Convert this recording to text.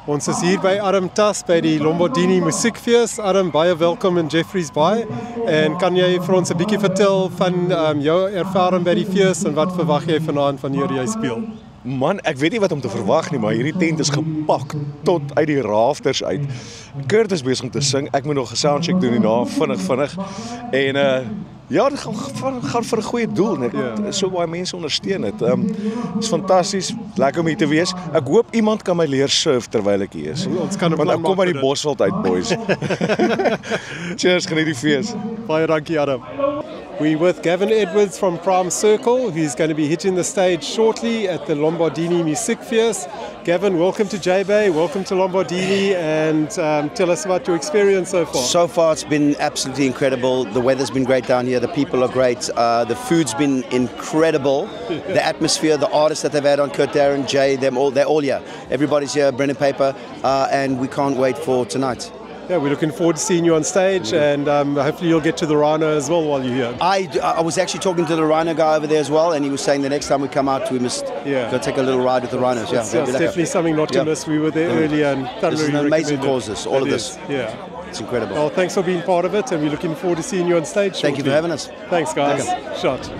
Ons is hier by Adam Tas by die Lombardini Musiekfees. Adam, baie welkom in Jeffreys Bay. En kan jy vir ons 'n bietjie vertel van jou ervaring by die fees en wat verwag jy vanaand wanneer jy speel? Man, ek weet nie wat om te verwag nie, maar hierdie tent is gepak tot uit die rafters uit. Kurt is besig om te sing. Ek moet nog 'n soundcheck doen hierna, vinnig. En ja, dit gaan vir 'n goeie doel net. So baie mense ondersteun dit. Is fantasties, lekker om hier te wees. Ek hoop iemand kan my leer surf terwyl ek hier is. Ons kan 'n plan Want ek kom maak uit die Bosveld uit, boys. Cheers, geniet die fees. Baie dankie, Adam. We're with Gavin Edwards from Prime Circle, who's going to be hitting the stage shortly at the Lombardini Musiekfees. Gavin, welcome to J-Bay, welcome to Lombardini, and tell us about your experience so far. So far it's been absolutely incredible. The weather's been great down here, the people are great, the food's been incredible, the atmosphere, the artists that they've had on, Kurt, Darren, Jay, they're all here. Everybody's here, Brendan Paper, and we can't wait for tonight. Yeah, we're looking forward to seeing you on stage, and hopefully you'll get to the Rhino as well while you're here. I was actually talking to the Rhino guy over there as well, and he was saying the next time we come out, we must go take a little ride with the Rhinos. It's definitely something not to miss. We were there earlier and thoroughly This is an amazing recommend it. cause, all of this. Yeah. It's incredible. Well, thanks for being part of it, and we're looking forward to seeing you on stage Thank you for shortly. having us. Thanks, guys. Shot.